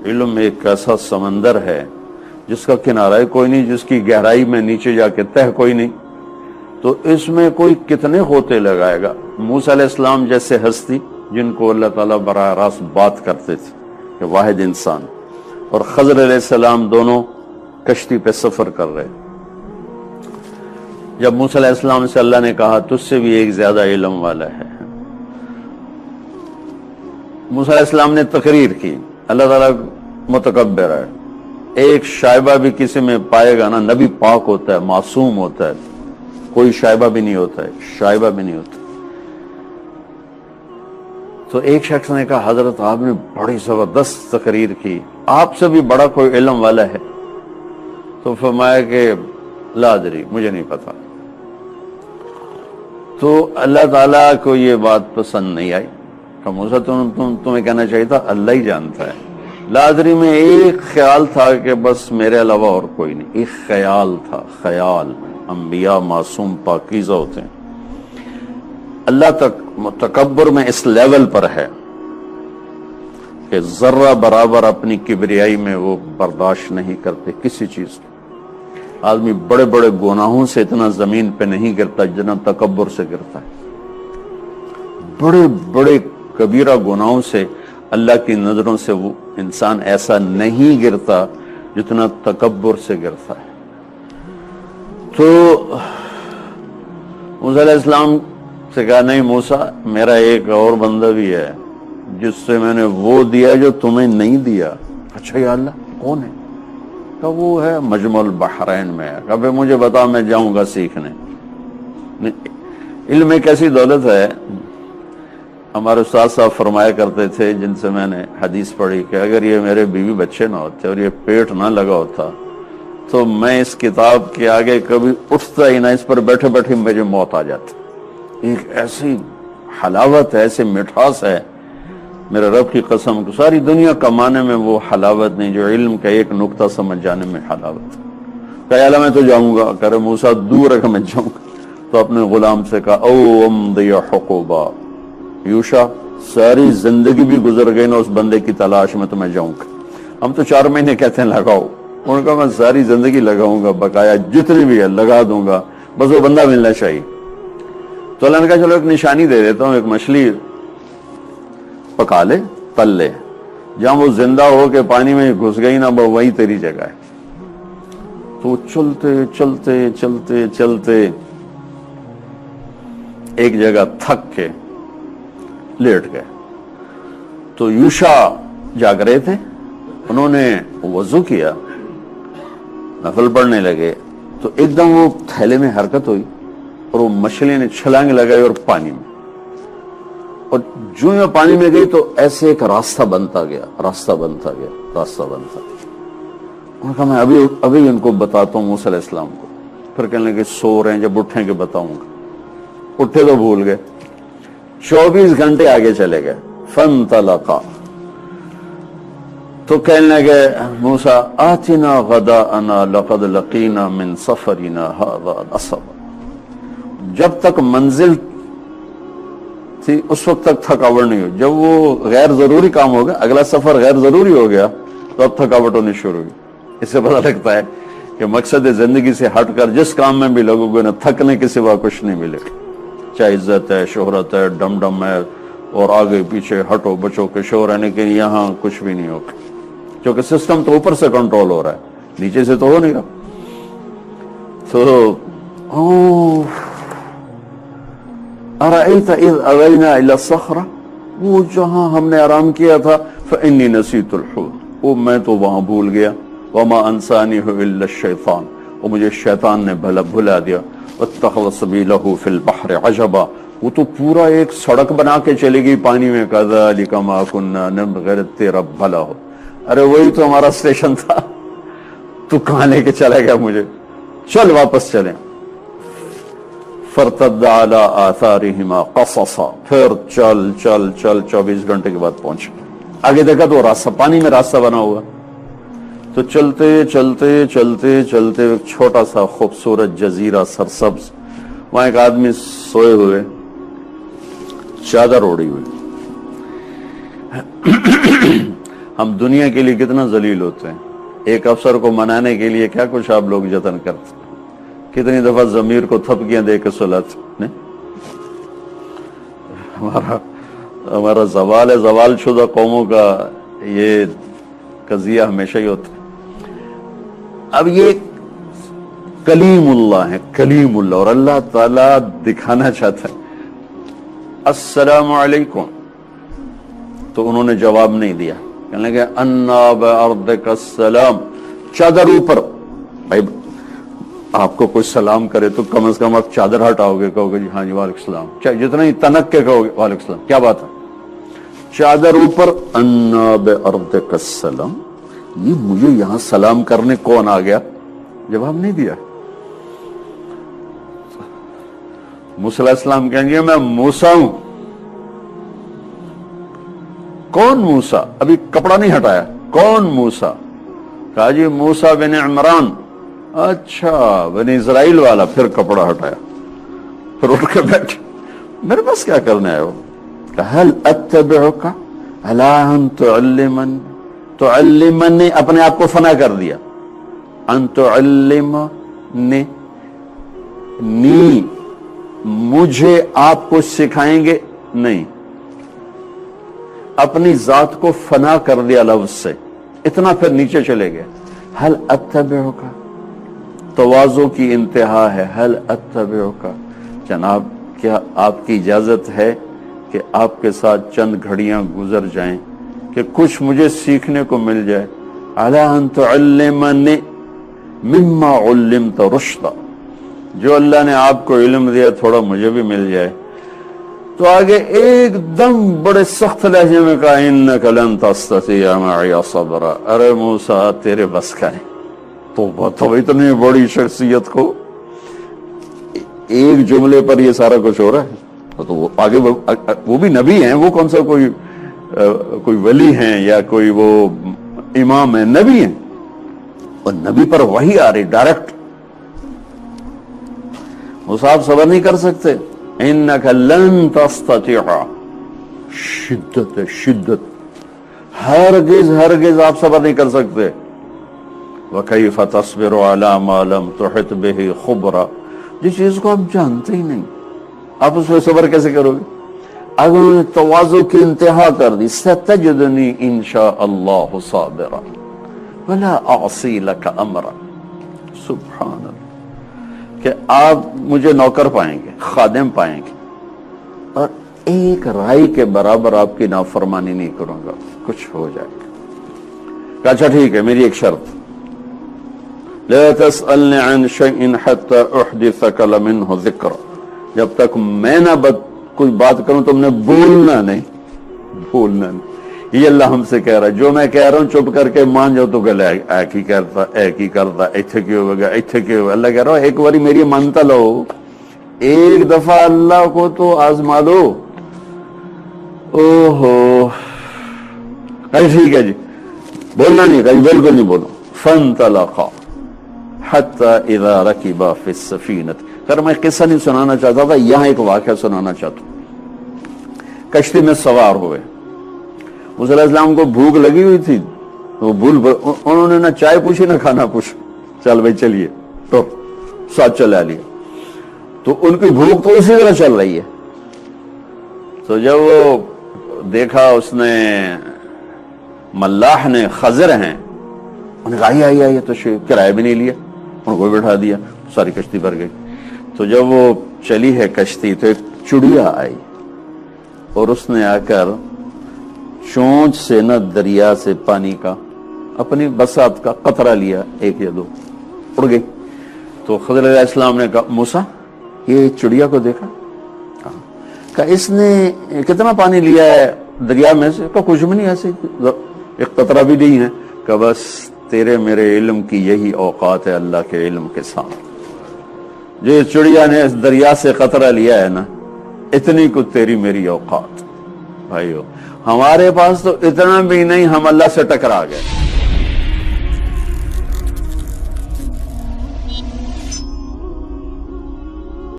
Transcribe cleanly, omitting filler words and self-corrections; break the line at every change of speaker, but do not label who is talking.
علم ایک ایسا سمندر ہے جس کا کنارہ کوئی نہیں، جس کی گہرائی میں نیچے جا کے تہ کوئی نہیں، تو اس میں کوئی کتنے ہوتے لگائے گا۔ موسیٰ علیہ السلام جیسے ہستی جن کو اللہ تعالیٰ براہ راست بات کرتے تھے کہ واحد انسان، اور خضر علیہ السلام دونوں کشتی پہ سفر کر رہے۔ جب موسیٰ علیہ السلام سے اللہ نے کہا تجھ سے بھی ایک زیادہ علم والا ہے، موسیٰ علیہ السلام نے تقریر کی۔ اللہ تعالیٰ متکبر ہے، ایک شائبہ بھی کسی میں پائے گا نا، نبی پاک ہوتا ہے، معصوم ہوتا ہے، کوئی شائبہ بھی نہیں ہوتا ہے، شائبہ بھی نہیں ہوتا۔ تو ایک شخص نے کہا حضرت آپ نے بڑی زبردست تقریر کی، آپ سے بھی بڑا کوئی علم والا ہے؟ تو فرمایا کہ لا ادری، مجھے نہیں پتا۔ تو اللہ تعالیٰ کو یہ بات پسند نہیں آئی کہ موسیٰ تمہیں کہنا چاہیے تھا اللہ ہی جانتا ہے۔ لا ادری میں ایک خیال تھا کہ بس میرے علاوہ اور کوئی نہیں، ایک خیال تھا، خیال۔ انبیاء معصوم پاکیزہ ہوتے ہیں، اللہ تک تکبر میں اس لیول پر ہے کہ ذرہ برابر اپنی کبریائی میں وہ برداشت نہیں کرتے کسی چیز کو۔ آدمی بڑے بڑے گناہوں سے اتنا زمین پہ نہیں گرتا جتنا تکبر سے گرتا ہے۔ بڑے بڑے کبیرہ گناہوں سے اللہ کی نظروں سے وہ انسان ایسا نہیں گرتا جتنا تکبر سے گرتا ہے۔ تو موسیٰ علیہ السلام سے کہا نہیں موسیٰ، میرا ایک اور بندہ بھی ہے جس سے میں نے وہ دیا جو تمہیں نہیں دیا۔ اچھا یا اللہ کون ہے؟ کہ وہ ہے مجمع البحرین میں ہے۔ کہ مجھے بتا، میں جاؤں گا سیکھنے۔ علم ایک ایسی دولت ہے، ہمارے استاد صاحب فرمایا کرتے تھے جن سے میں نے حدیث پڑھی کہ اگر یہ میرے بیوی بچے نہ ہوتے اور یہ پیٹ نہ لگا ہوتا تو میں اس کتاب کے آگے کبھی اٹھتا ہی نہ، اس پر بیٹھے بیٹھے مجھے موت آ جاتی۔ ایک ایسی حلاوت ہے، ایسی مٹھاس ہے، میرے رب کی قسم کو ساری دنیا کمانے میں وہ حلاوت نہیں جو علم کا ایک نقطہ سمجھ جانے میں حلاوت۔ کہ اللہ میں تو جاؤں گا، کہ موسیٰ دور ہے کہ میں جاؤں گا۔ تو اپنے غلام سے کہا او امضی حقوبا، یوشا ساری زندگی بھی گزر گئی نا اس بندے کی تلاش میں تو میں جاؤں گا۔ ہم تو 4 مہینے کہتے ہیں لگاؤ، انہوں نے کہا میں ساری زندگی لگاؤں گا، بقایا جتنی بھی ہے لگا دوں گا، بس وہ بندہ ملنا چاہیے۔ تو اللہ نے کہا چلو ایک نشانی دے دیتا ہوں، ایک مچھلی پکا لے، تل لے، جہاں وہ زندہ ہو کے پانی میں گھس گئی نا وہی تیری جگہ ہے۔ تو چلتے چلتے چلتے چلتے ایک جگہ تھک کے لیٹ گئے۔ تو یوشا جاگ رہے تھے، انہوں نے وضو کیا، نفل پڑھنے لگے، تو ایک دم وہ تھیلے میں حرکت ہوئی اور وہ مچھلی نے چھلانگ لگائی اور پانی میں، اور جو میں پانی میں گئی تو ایسے ایک راستہ بنتا گیا، راستہ بنتا گیا، راستہ بنتا گیا۔ انہوں نے کہا میں ابھی ان کو بتاتا ہوں موسیٰ علیہ السلام کو۔ پھر کہنے لگے سو رہے ہیں، جب اٹھیں گے بتاؤں گا۔ اٹھے تو بھول گئے۔ 24 گھنٹے آگے چلے گئے۔ فانطلقا، تو کہنے لگے موسیٰ آتنا غداءنا لقد لقینا من سفرنا هذا نصبا۔ جب تک منزل تھی اس وقت تک تھکاوٹ نہیں ہوئی، جب وہ غیر ضروری کام ہو گیا، اگلا سفر غیر ضروری ہو گیا تو اب تھکاوٹ ہونی شروع ہوئی۔ اس سے پتہ لگتا ہے کہ مقصد زندگی سے ہٹ کر جس کام میں بھی لگو گے نا، تھکنے کے سوا کچھ نہیں ملے گا، چاہے عزت ہے، شہرت ہے، ڈم ڈم ہے، اور آگے پیچھے ہٹو بچو کے شور ہے کہ یہاں کچھ بھی نہیں ہوگا، کیونکہ سسٹم تو اوپر سے کنٹرول ہو رہا ہے، نیچے سے تو ہو نہیں رہا۔ تو ارأیت اذ اوینا الی الصخرہ، وہ جہاں ہم نے آرام کیا تھا، فانی نسیت الحوت، وہ میں تو وہاں بھول گیا، وما انسانیہ الا الشیطان، وہ مجھے شیطان نے بھلا دیا، واتخذ سبیلہ فی البحر عجبا، وہ تو پورا ایک سڑک بنا کے چلے گئی پانی میں، کذالک ما کنا نبغی، تیرا بھلا ہو۔ ارے وہی تو ہمارا اسٹیشن تھا، تو کہاں لے کے چلے گیا مجھے، چل واپس چلیں۔ فرتد علی آثارہما قصصا، پھر چل 24 گھنٹے کے بعد پہنچے۔ آگے دیکھا تو راستہ، پانی میں راستہ بنا ہوا، تو چلتے چلتے چلتے چلتے ایک چھوٹا سا خوبصورت جزیرہ سرسبز، وہاں ایک آدمی سوئے ہوئے، چادر اوڑی ہوئی۔ ہم دنیا کے لیے کتنا ذلیل ہوتے ہیں، ایک افسر کو منانے کے لیے کیا کچھ آپ لوگ جتن کرتے ہیں، کتنی دفعہ ضمیر کو تھپکیاں دے کے سلاتے ہیں۔ ہمارا زوال شدہ قوموں کا یہ قضیہ ہمیشہ ہی ہوتا ہے۔ اب یہ کلیم اللہ ہے، کلیم اللہ، اور اللہ تعالیٰ دکھانا چاہتا ہے السلام علیکم، تو انہوں نے جواب نہیں دیا، کہنے لگے انا بارضک السلام، چادر اوپر۔ بھائی آپ کو کوئی سلام کرے تو کم از کم آپ چادر ہٹاؤ گے، کہو گے جی ہاں جی وعلیکم السلام، چاہے جتنا ہی تنک کے کہو گے وعلیکم السلام، کیا بات ہے؟ چادر اوپر، انا بارضک السلام، یہ مجھے یہاں سلام کرنے کون آ گیا؟ جواب نہیں دیا۔ موسیٰ علیہ السلام کہیں گے میں موسیٰ ہوں۔ کون موسیٰ؟ ابھی کپڑا نہیں ہٹایا، کون موسیٰ؟ کہا جی موسیٰ بن عمران۔ اچھا بنی اسرائیل والا، پھر کپڑا ہٹایا، پھر اٹھ کے بیٹھ، میرے پاس کیا کرنا ہے وہ؟ هل اتبعک علی ان تعلمنی، اپنے آپ کو فنا کر دیا، ان تعلمنی، مجھے آپ کو سکھائیں گے؟ نہیں، اپنی ذات کو فنا کر دیا لفظ سے، اتنا پھر نیچے چلے گئے۔ هل اتبعک، تواضع کی انتہا ہے، هل اتبعک، جناب کیا آپ کی اجازت ہے کہ آپ کے ساتھ چند گھڑیاں گزر جائیں کہ کچھ مجھے سیکھنے کو مل جائے؟ علی ان تعلمنی مما علمت رشدا، جو اللہ نے آپ کو علم دیا تھوڑا مجھے بھی مل جائے۔ تو آگے ایک دم بڑے سخت لہجے میں کہا انک لن تستطیع معی صبرا، ارے موسیٰ تیرے بس کا نہیں۔ تو اتنی بڑی شخصیت کو ایک جملے پر یہ سارا کچھ ہو رہا ہے، تو وہ آگے وہ بھی نبی ہیں، وہ کون سا کوئی ولی ہیں یا کوئی وہ امام ہیں، نبی ہیں، اور نبی پر وحی آ رہی ڈائریکٹ۔ موسیٰ آپ صبر نہیں کر سکتے، انک لن تستطیع، شدت، ہرگز آپ صبر نہیں کر سکتے۔ وَكَيْفَ تَصْبِرُ عَلَى مَا لَمْ تُحِطْ بِهِ خُبْرًا، جس چیز کو آپ جانتے ہی نہیں آپ اس پہ صبر کیسے کرو گے؟ اگر انہوں نے تواضع کی انتہا کر دی، سَتَجِدُنِي إِن شَاءَ اللَّهُ صَابِرًا وَلَا أَعْصِي لَكَ أَمْرًا، سبحان اللہ، کہ آپ مجھے نوکر پائیں گے، خادم پائیں گے، اور ایک رائی کے برابر آپ کی نافرمانی نہیں کروں گا، کچھ ہو جائے گا۔ اچھا ٹھیک ہے، میری ایک شرط، لا تسألنی عن شيء حتى احدثك منه ذکر، جب تک میں نہ کوئی بات کروں تم نے بولنا نہیں، یہ اللہ ہم سے کہہ رہا ہے، جو میں کہہ رہا ہوں چپ کر کے مان جاؤ تو گلے ایک ہی کرتا ایتھے کیوں ہوگا، ایتھے کیوں ہوگا۔ اللہ کہہ رہا ہے ایک باری میری مانتا لو، ایک دفعہ اللہ کو تو آزما دو۔ اوہو، ٹھیک ہے جی، بولنا نہیں، کہیں بالکل نہیں بولو۔ فانطلقا حتی اذا رکبا فی السفینۃ، میں قصہ نہیں سنانا چاہتا تھا، یہاں ایک واقعہ سنانا چاہتا ہوں۔ کشتی میں سوار ہوئے، موسیٰ علیہ السلام کو بھوک لگی ہوئی تھی، تو انہوں نے نہ چائے پوچھی نہ کھانا پوچھا، چل بھائی چلیے، تو ساتھ چلا لیا، تو ان کی بھوک تو اسی طرح چل رہی ہے۔ تو جب وہ دیکھا اس نے ملاح نے، خضر ہیں، انہوں نے کہا آئیے تو کرایہ بھی نہیں لیا، ان کو بٹھا دیا، ساری کشتی بھر گئی۔ تو جب وہ چلی ہے کشتی تو ایک چڑیا آئی، اور اس نے آ کر چونچ سے نہ دریا سے پانی کا اپنی بساط کا قطرہ لیا، ایک یا دو، اڑ گئی۔ تو خضر علیہ السلام نے کہا موسیٰ یہ چڑیا کو دیکھا؟ کہا اس نے کتنا پانی لیا ہے دریا میں سے؟ کہا کچھ بھی نہیں، ایسے ایک قطرہ بھی نہیں ہے۔ کہا بس تیرے میرے علم کی یہی اوقات ہے اللہ کے علم کے سامنے، جو چڑیا نے اس دریا سے قطرہ لیا ہے نا، اتنی کو تیری میری اوقات۔ بھائیو ہمارے پاس تو اتنا بھی نہیں، ہم اللہ سے ٹکرا گئے۔